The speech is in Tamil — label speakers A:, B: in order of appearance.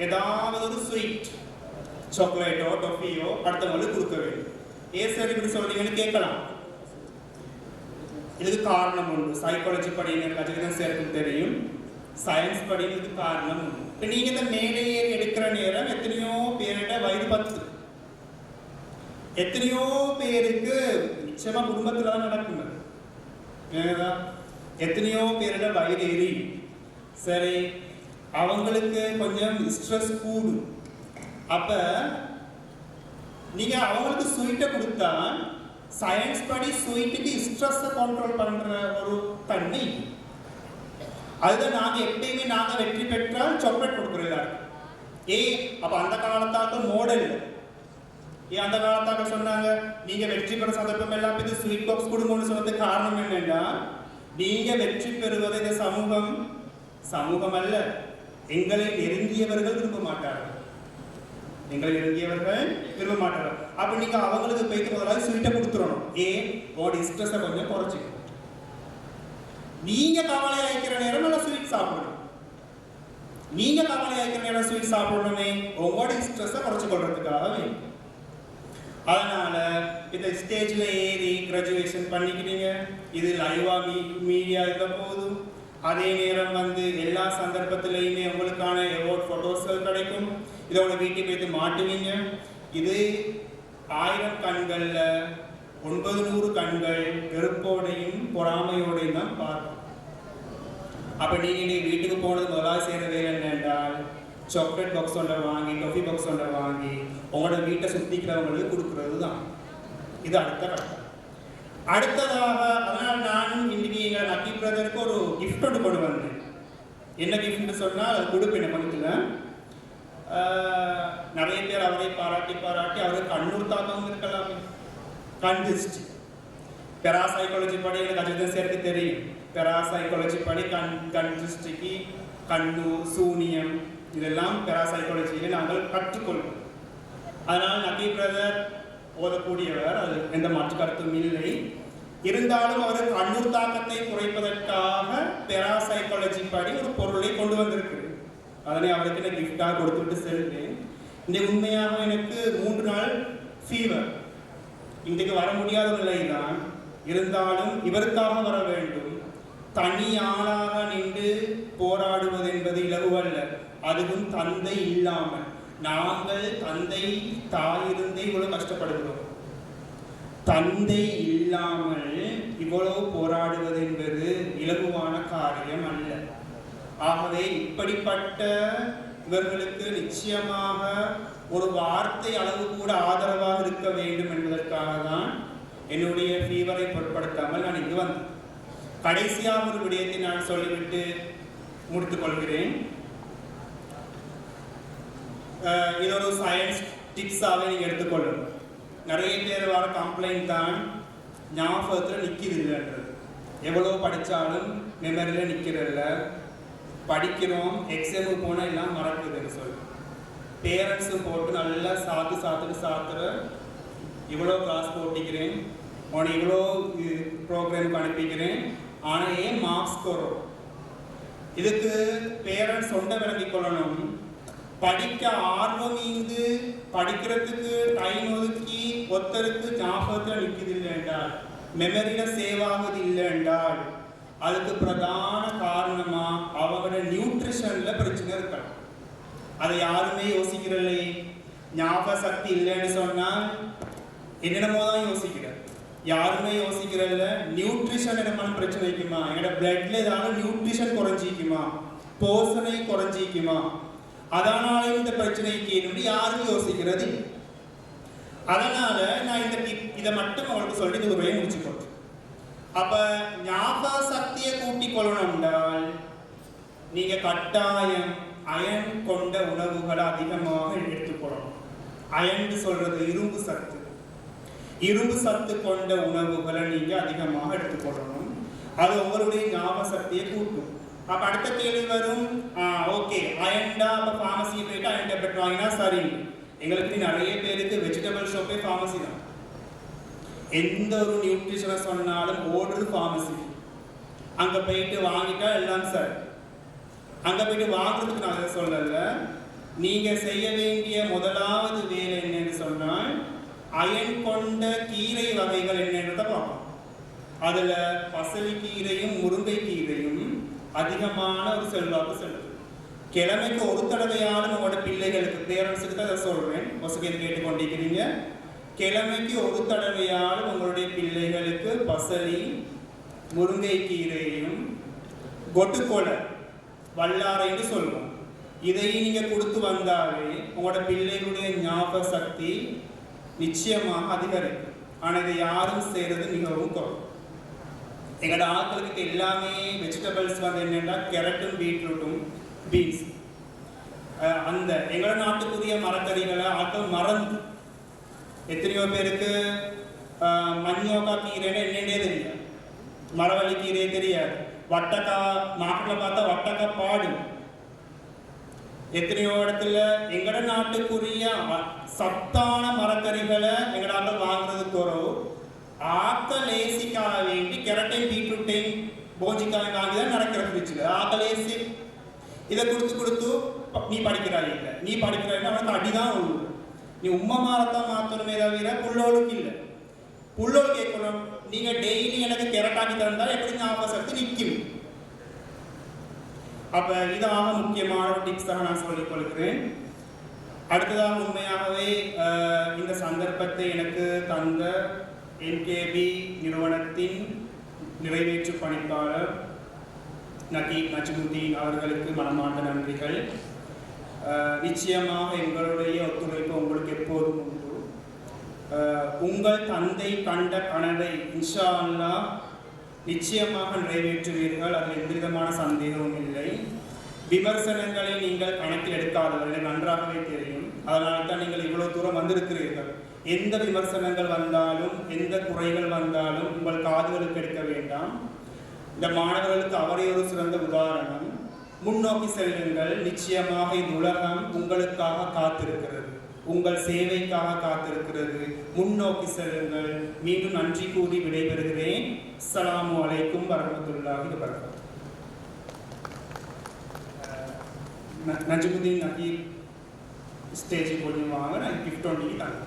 A: ஏதாவது ஒரு ஸ்வீட் சாக்லேட்டோ டொஃபியோ அடுத்தவங்களுக்கு கொடுக்க வேண்டும். ஏன் சார் இப்படி சொல்றீங்கன்னு கேட்கலாம். இதுக்கு காரணம் உண்டு. சைக்காலஜி படி எனக்கு சேர்க்கும் தெரியும், சயின்ஸ் படி இதுக்கு காரணம் உண்டு. இப்போ நீங்கள் இந்த மேலேயே எடுக்கிற நேரம் எத்தனையோ பேரிட வயது 10, எத்தனையோ பேருக்கு நிச்சயமா குடும்பத்தில் தான் நடக்குங்க. எத்தனையோ பேரிட வயது ஏறி சரி அவங்களுக்கு கொஞ்சம் ஸ்ட்ரெஸ் கூடும். அப்ப நீங்க அவங்களுக்கு ஸ்வீட்டை கொடுத்தா சயின்ஸ் படி ஸ்வீட்டுக்கு ஸ்ட்ரெஸ்ஸை கண்ட்ரோல் பண்ற ஒரு தன்மை. அதுதான் நாங்கள் எப்பயுமே நாங்கள் வெற்றி பெற்றால் சாக்லேட் கொடுக்குறதா அப்ப அந்த காலத்தாக்க மோடல் இல்லை. ஏன் அந்த காலத்தாக சொன்னாங்க நீங்க வெற்றி பெற சந்தர்ப்பம் எல்லாம் இது ஸ்வீட் பாக்ஸ் கொடுங்கன்னு சொன்னதுக்கு காரணம் என்னன்னா நீங்க வெற்றி பெறுவதை இந்த சமூகம் அல்ல, எங்களை நெருங்கியவர்கள் விரும்ப மாட்டார்கள். எங்களை நெருங்கியவர்கள் விரும்ப மாட்டார்கள். அப்ப நீங்க அவங்களுக்கு போய்க்கு முதலாவது ஸ்வீட்டை கொடுத்துடணும். பாடி ஸ்ட்ரெஸ்ஸை கொஞ்சம் குறைச்சிக்கணும். நீங்க கவலை அழைக்கிற நேரம் நல்லா ஸ்வீட் சாப்பிடணும். நீங்க கவலை அழைக்கிற நேரம் ஸ்வீட் சாப்பிடணுமே உங்களோட ஸ்ட்ரெஸ்ஸை குறைச்சு கொள்றதுக்காக. அதனால இந்த ஸ்டேஜ்ல ஏறி கிராஜுவேஷன் பண்ணிக்கிறீங்க, இது லைவா மீடியா இருக்க போதும். அதே நேரம் எல்லா சந்தர்ப்பத்திலையுமே உங்களுக்கான அவார்ட் போட்டோஸ்கள் கிடைக்கும். இதோட வீட்டுக்கு போய்த்து மாட்டுவீங்க. இது 1000 கண்கள்ல 900 கண்கள் வெறுப்போடையும் பொறாமையோடையும் தான் பார்க்கும். அப்ப நீங்க வீட்டுக்கு போனது முதலாவது செய்யற வேலை என்னென்றால் சாக்லேட் பாக்ஸ் ஒன்றை வாங்கி காஃபி பாக்ஸ் ஒன்றை வாங்கி உங்களோட வீட்டை சுத்திக்கிறவங்களுக்கு கொடுக்கறது தான். இது அடுத்த கட்டம். அடுத்ததாக அதனால் நானும் இன்னைக்கு எங்கள் லக்கி பிரதருக்கு ஒரு கிஃப்ட் ஒன்று கொண்டு வந்தேன். என்ன கிஃப்ட்னு சொன்னால் அது கொடுப்பேன் பணத்தில். நிறைய பேர் அவரை பாராட்டி அவருக்கு கண்ணூர் தாக்கம் இருக்கலாம். கண் திருஷ்டி பெராசைக்காலஜி படி எனக்கு அஜிதம் சேர்த்து தெரியும். பெராசைக்காலஜி படி கண் திருஷ்டிக்கு கண்ணூர் சூனியம் இதெல்லாம் பெராசைக்காலஜியில் நாங்கள் கற்றுக்கொள்வோம். அதனால் லக்கி பிரதர் ஓதக்கூடியவர், அது எந்த மாற்று கருத்தும் இல்லை. இருந்தாலும் அவர் கண்ணூர் தாக்கத்தை குறைப்பதற்காக பெராசைக்காலஜி படி ஒரு பொருளை கொண்டு வந்திருக்கு. அதனை அவருக்கு நான் கிஃப்டாக கொடுத்துட்டு செல்வேன். இந்த உண்மையாக எனக்கு 3 நாள் ஃபீவர், இன்றைக்கு வர முடியாத நிலைதான். இருந்தாலும் இவருக்காக வர வேண்டும். தனியாளாக நின்று போராடுவது என்பது இலகுவல்ல. அதுவும் தந்தை இல்லாமல். நாங்கள் தந்தை தாயிருந்தே இவ்வளவு கஷ்டப்படுகிறோம். தந்தை இல்லாமல் இவ்வளவு போராடுவது என்பது இலகுவான காரியம் அல்ல. ஆகவே இப்படிப்பட்ட இவர்களுக்கு நிச்சயமாக ஒரு வார்த்தை அளவு கூட ஆதரவாக இருக்க வேண்டும் என்பதற்காக தான் என்னுடைய ஃபீவரை பொருட்படுத்தாமல் நான் இங்கு வந்தேன். கடைசியாக ஒரு விடயத்தை நான் சொல்லிவிட்டு முடித்துக் கொள்கிறேன். இது ஒரு சயின்ஸ் டிப்ஸாகவே நீங்கள் எடுத்துக்கொள்ளணும். நிறைய பேர் வர கம்ப்ளைண்ட் தான் ஞாபகத்தில் நிற்கிதில்லைன்றது. எவ்வளோ படித்தாலும் மெமரியில் நிற்கிறதில்ல. படிக்கிறோம், எக்ஸாமுக்கு போனால் எல்லாம் மறக்குதுன்னு சொல்லி பேரண்ட்ஸும் போட்டு நல்லா சாத்துற இவ்வளோ கிளாஸ் போட்டிக்கிறேன், உனக்கு இவ்வளோ ப்ரோக்ராமுக்கு அனுப்பிக்கிறேன், ஆனால் ஏன் மார்க்ஸ் குறோம்? இதுக்கு பேரண்ட்ஸ் சொந்த விளங்கிக் கொள்ளணும். படிக்க ஆர்வம் இருந்து படிக்கிறதுக்கு டைம் ஒதுக்கி ஒருத்தருக்கு ஞாபகத்தில் நிற்குது இல்லை என்றால், மெமரியில் சேவ் ஆகுது இல்லை என்றால், அதுக்கு பிரதான காரணமா அவங்களோட நியூட்ரிஷன்ல பிரச்சனை இருக்கலாம். அதை யாருமே யோசிக்கிறல்ல. ஞாபக சக்தி இல்லைன்னு சொன்னால் என்னென்னமோ தான் யோசிக்கிறேன். யாருமே யோசிக்கிறல்ல நியூட்ரிஷன் என்னமான பிரச்சனைக்குமா, என்னோட பிளட்ல ஏதாவது நியூட்ரிஷன் குறைஞ்சிக்குமா, போஷனை குறைஞ்சிக்குமா, அதனால இந்த பிரச்சனைக்கு என்னுடைய யாரும் யோசிக்கிறது. அதனால நான் இதை மட்டும் அவங்களுக்கு சொல்லி இந்த உரையை முடிச்சு போட்டேன். அப்ப ஞாபக சக்தியை கூட்டிக் கொள்ளணும் என்றால் நீங்க கட்டாயம் அயன் கொண்ட உணவுகளை அதிகமாக எடுத்துக்கொள்ளணும். அயன் சொல்றது இரும்பு சத்து. இரும்பு சத்து கொண்ட உணவுகளை நீங்க அதிகமாக எடுத்துக்கொள்ளணும். அது உங்களுடைய ஞாபக சக்தியை கூட்டும். அப்ப அடுத்த கேள்வி வரும், ஓகே அயன்டா அப்ப ஃபார்மசி போயிட்டு அயன் டேப்லெட் வாங்கினா சரி. எங்களுக்கு நிறைய பேருக்கு வெஜிடபிள் ஷாப்பே ஃபார்மசி தான். எந்த ஒரு நியூட்ரிஷனை சொன்னாலும் ஓடுறது ஃபார்மசி. அங்க போயிட்டு வாங்கிட்டா எல்லாம் சார். அங்க போயிட்டு வாங்குறதுக்கு நான் அதை சொல்லல, நீங்க செய்ய வேண்டிய முதலாவது வேலை என்னன்னு சொன்னால் அயன் கொண்ட கீரை வகைகள் என்னன்றத பார்ப்போம். அதுல பசலி கீரையும் முருங்கை கீரையும் அதிகமான ஒரு செல்வாக்கு செலுத்தும். கிழமைக்கு ஒரு தடவையாலும் உங்களோட பிள்ளைகளுக்கு பேரண்ட்ஸுக்கு தான் அதை சொல்றேன், வசதியை கேட்டுக்கொண்டிருக்கிறீங்க. கிழமைக்கு ஒரு தடவையாலும் உங்களுடைய பிள்ளைகளுக்கு பசலி முருங்கை கீரையும் கொட்டுக்கொலை வல்லாரைன்னு சொல்லுவோம். இதையும் நீங்க கொடுத்து வந்தாலே உங்களோட பிள்ளைகளுடைய ஞாபக சக்தி நிச்சயமாக அதிகரிக்கும். ஆனால் இதை யாரும் செய்யறது மிகவும் குறைவு. எங்களோட ஆட்களுக்கு எல்லாமே வெஜிடபிள்ஸ் வந்து என்னென்னா கேரட்டும் பீட்ரூட்டும் பீன்ஸ், அந்த எங்களோட நாட்டுக்குரிய மரக்கறிகளை ஆட்கள் மறந்து. எத்தனையோ பேருக்கு மஞ்சோக்கா கீரைன்னு என்னென்னே தெரியாது, மரவள்ளி கீரை தெரியாது, வட்டக்காய் நாட்டில் பார்த்தா வட்டக்காய் பாடும். எத்தனையோ இடத்துல எங்கட நாட்டுக்குரிய சத்தான மரக்கறிகளை எங்களால வாங்குறது குறவு. ஆக்கலேசிக்காக வேண்டி கேரட்டையும் பீட்ரூட்டையும் போஜிக்காய் வாங்கிதான் நடக்கிற பிரிச்சுல ஆக்கலேசி இதை கொடுத்து நீ படிக்கிறாய் இல்லை, நீ படிக்கிறாய்னா அவனுக்கு அடிதான் உள்ள. நீ உம்மை மாறத்தான் மாற்றணுமே தவிர புள்ளோளுக்கு இல்லை. புள்ளோடு கேட்கணும், நீங்க டெய்லி எனக்கு கேரட்டாக்கி தந்தால் எப்படி ஞாபக சக்தி நிற்கும். அப்ப இதாக முக்கியமான ஒரு டிப்ஸாக நான் சொல்லிக் கொள்கிறேன். அடுத்ததாக உண்மையாகவே இந்த சந்தர்ப்பத்தை எனக்கு தந்த என்கேபி நிறுவனத்தின் நிறைவேற்று பணிப்பாளர் நகீப் நஜ்முதீன் அவர்களுக்கு மனமார்ந்த நன்றிகள். நிச்சயமாக எங்களுடைய ஒத்துழைப்பு உங்களுக்கு எப்போதும் உண்டு. உங்கள் தந்தை கண்ட கனவை இன்ஷா அல்லாஹ் நிச்சயமாக நிறைவேற்றுவீர்கள், அதில் எந்த விதமான சந்தேகமும் இல்லை. விமர்சனங்களை நீங்கள் கணக்கில் எடுக்காதவர்கள் எனக்கு நன்றாகவே தெரியும். அதனால தான் நீங்கள் இவ்வளவு தூரம் வந்திருக்கிறீர்கள். எந்த விமர்சனங்கள் வந்தாலும் எந்த குறைகள் வந்தாலும் உங்கள் காதுகளுக்கு எடுக்க வேண்டாம். இந்த மாணவர்களுக்கு அவரே ஒரு சிறந்த உதாரணம். முன்னோக்கி செல்லுங்கள். நிச்சயமாக இந்த உலகம் உங்களுக்காக காத்திருக்கிறது, உங்கள் சேவைக்காக காத்திருக்கிறது. முன்னோக்கி செல்லுங்கள். மீண்டும் நன்றி கூறி விடைபெறுகிறேன். அஸ்ஸலாமு அலைக்கும் வரஹ்மத்துல்லாஹி வபரகாத்துஹு. நஜ்முதீன் நகீப் ஸ்டேஜுக்கு கொஞ்சம் வாங்க, நான் கிஃப்ட் ஒன்றைக்கு தாங்க.